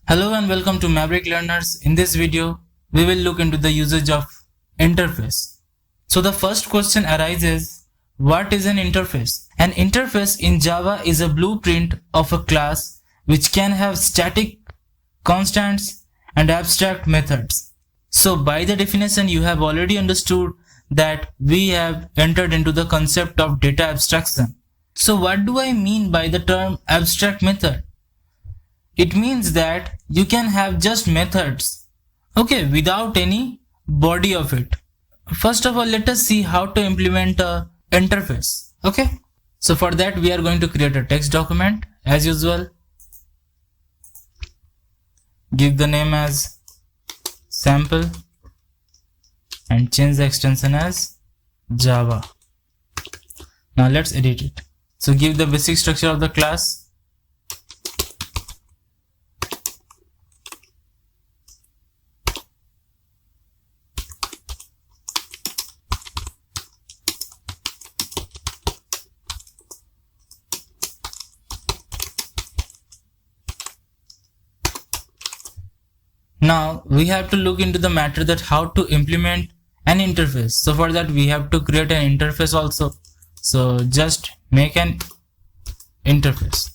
Hello and welcome to Maverick Learners. In this video, we will look into the usage of interface. So the first question arises, what is an interface? An interface in Java is a blueprint of a class which can have static, constants, and abstract methods. So by the definition, you have already understood that we have entered into the concept of data abstraction. So what do I mean by the term abstract method? It means that you can have just methods, okay, without any body of it. First of all, let us see how to implement a interface, okay? So for that, we are going to create a text document as usual. Give the name as sample and change the extension as Java. Now let's edit it. So give the basic structure of the class. Now we have to look into the matter that how to implement an interface. So for that we have to create an interface also. So just make an interface.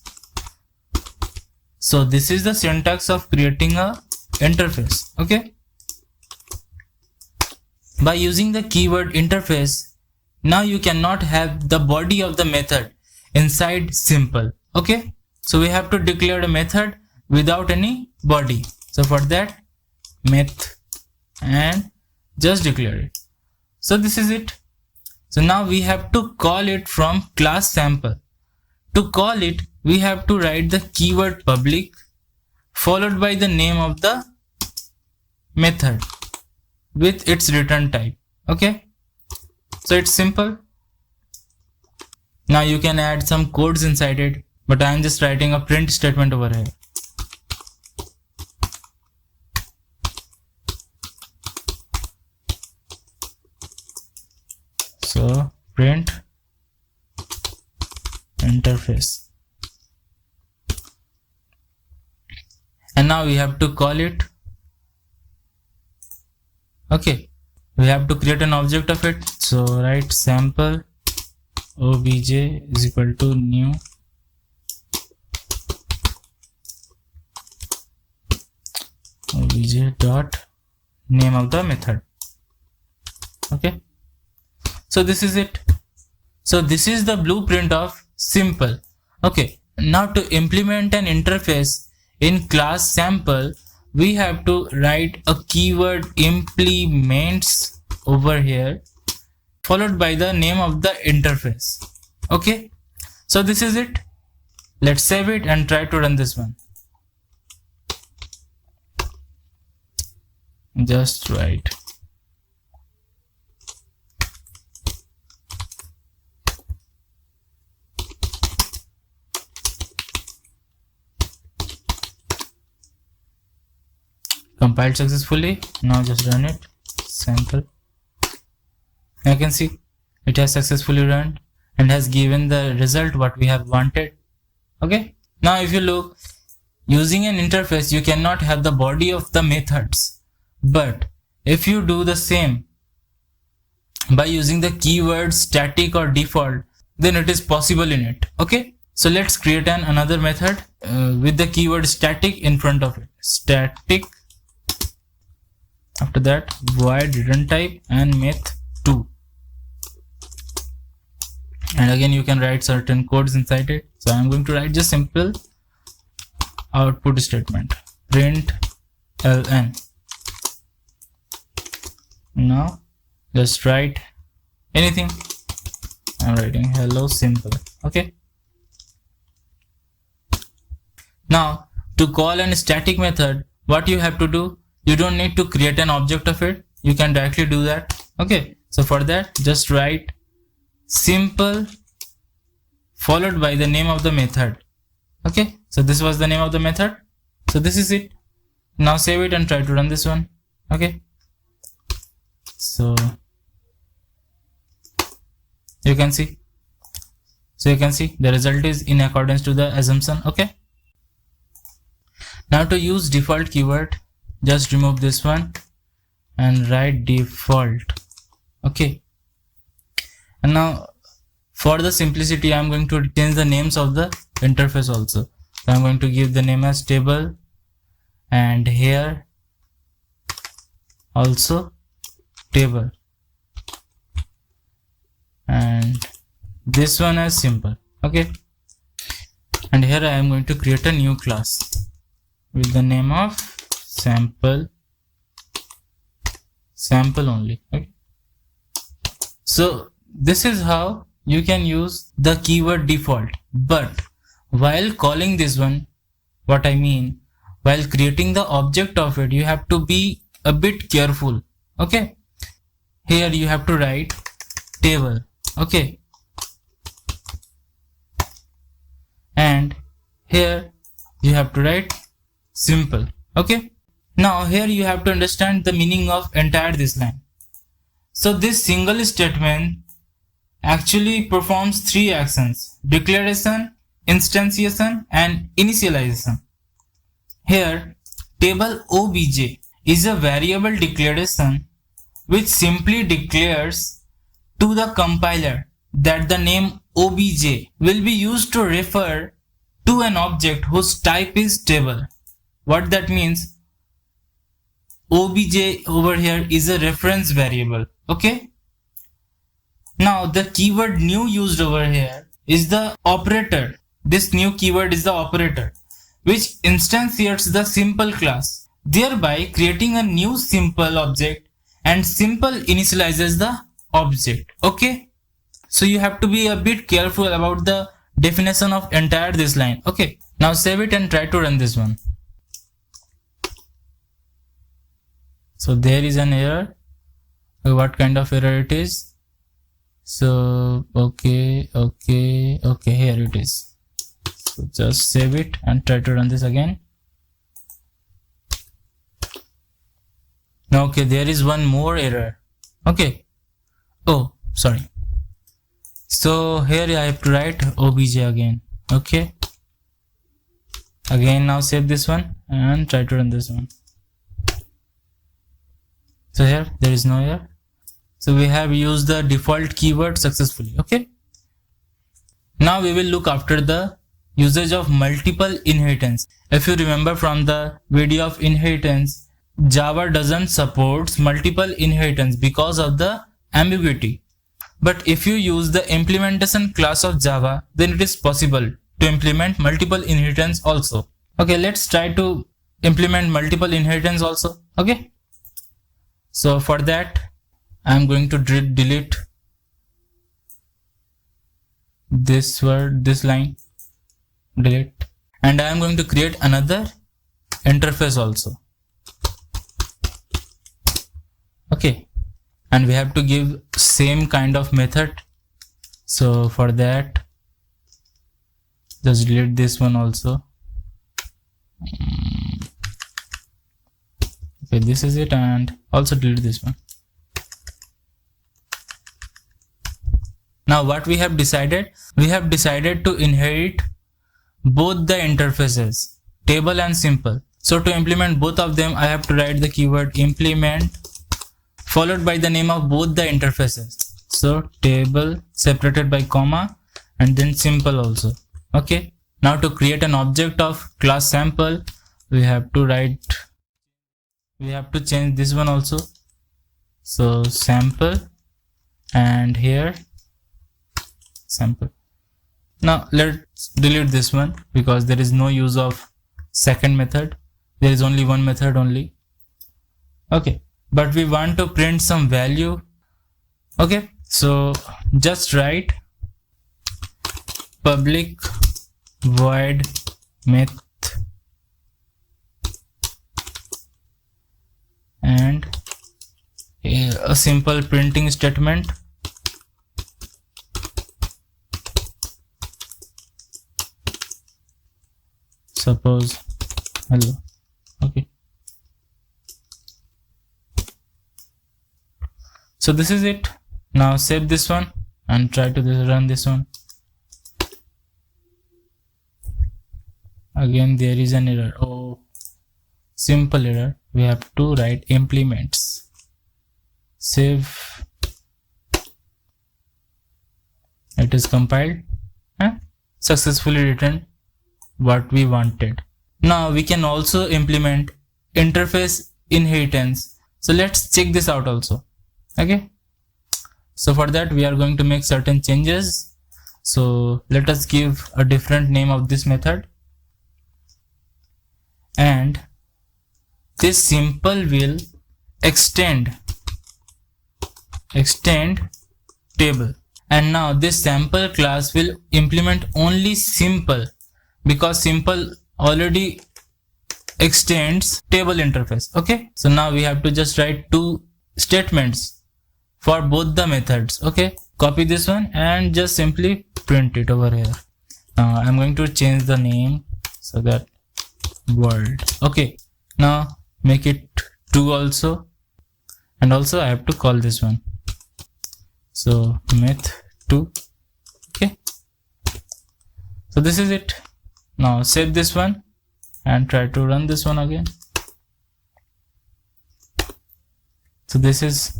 So this is the syntax of creating a interface, okay? By using the keyword interface, now you cannot have the body of the method inside simple, okay? So we have to declare a method without any body. So for that, meth and just declare it. So this is it. So now we have to call it from class sample. To call it, we have to write the keyword public followed by the name of the method with its return type, okay? So it's simple. Now you can add some codes inside it, but I am just writing a print statement over here. So print interface, and now we have to call it, okay? We have to create an object of it. So write sample obj is equal to new obj dot name of the method, okay? So this is it. So this is the blueprint of simple, okay? Now to implement an interface in class sample, we have to write a keyword implements over here followed by the name of the interface, okay? So this is it. Let's save it and try to run this one. Just write compiled successfully. Now just run it, sample. I can see it has successfully run and has given the result what we have wanted, okay? Now if you look, using an interface you cannot have the body of the methods, but if you do the same by using the keyword static or default, then it is possible in it, okay? So let's create another method with the keyword static in front of it. Static, after that void return type and meth2, and again you can write certain codes inside it. So I'm going to write just simple output statement, print ln. Now just write anything. I'm writing hello simple, okay? Now to call an static method, what you have to do, you don't need to create an object of it, you can directly do that, okay? So for that, just write simple followed by the name of the method, okay? So this was the name of the method. So this is it. Now save it and try to run this one, okay? So you can see the result is in accordance to the assumption, okay? Now to use default keyword, just remove this one and write default. Okay. And now for the simplicity, I'm going to change the names of the interface also. So I'm going to give the name as table, and here also table, and this one as simple. Okay. And here I am going to create a new class with the name of sample only. Okay. So this is how you can use the keyword default. But while calling this one, what I mean, while creating the object of it, you have to be a bit careful. Okay. Here you have to write table. Okay. And here you have to write simple. Okay. Now here you have to understand the meaning of entire this line. So this single statement actually performs three actions: declaration, instantiation, and initialization. Here table obj is a variable declaration which simply declares to the compiler that the name obj will be used to refer to an object whose type is table. What that means, obj over here is a reference variable. Okay. Now the keyword new used over here is the operator. This new keyword is the operator which instantiates the simple class, thereby creating a new simple object, and simple initializes the object. Okay. So you have to be a bit careful about the definition of entire this line. Okay. Now save it and try to run this one. So there is an error. What kind of error it is? So okay, here it is. So just save it and try to run this again. Now okay, there is one more error. Okay. Oh, sorry. So here I have to write obj again. Okay. Again, now save this one and try to run this one. So here there is no error. So we have used the default keyword successfully. Okay. Now we will look after the usage of multiple inheritance. If you remember from the video of inheritance, Java doesn't support multiple inheritance because of the ambiguity. But if you use the implementation class of Java, then it is possible to implement multiple inheritance also. Okay, let's try to implement multiple inheritance also. Okay. So for that, I am going to delete this word, this line, delete, and I am going to create another interface also. Okay. And we have to give same kind of method. So for that, just delete this one also. Okay, this is it, and also delete this one. Now what we have decided to inherit both the interfaces, table and simple. So to implement both of them, I have to write the keyword implement followed by the name of both the interfaces. So table separated by comma and then simple also. Okay. Now to create an object of class sample, we have to change this one also. So sample, and here sample. Now let's delete this one because there is no use of second method. There is only one method only. Okay. But we want to print some value. Okay, so just write public void math and a simple printing statement. Suppose hello. Okay. So this is it. Now save this one and try to run this one. Again there is an error. Oh, simple error, we have to write implements. Save. It is compiled and successfully written what we wanted. Now we can also implement interface inheritance. So let's check this out also. Okay. So for that we are going to make certain changes. So let us give a different name of this method. And this simple will extend table. And now this sample class will implement only simple, because simple already extends table interface. Okay, so now we have to just write two statements for both the methods. Okay, copy this one and just simply print it over here. Now I'm going to change the name so that world. Okay, now make it 2 also, and also I have to call this one. So meth2. Okay, so this is it. Now save this one and try to run this one again. So this is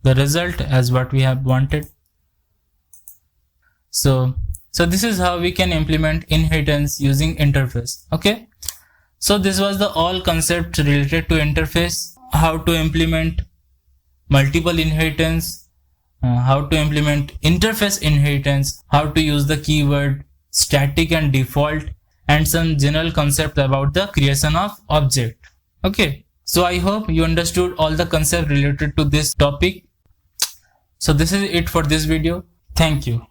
the result as what we have wanted. So this is how we can implement inheritance using interface. Okay, so this was the all concept related to interface, how to implement multiple inheritance, how to implement interface inheritance, how to use the keyword static and default, and some general concept about the creation of object. Okay, so I hope you understood all the concept related to this topic. So this is it for this video. Thank you.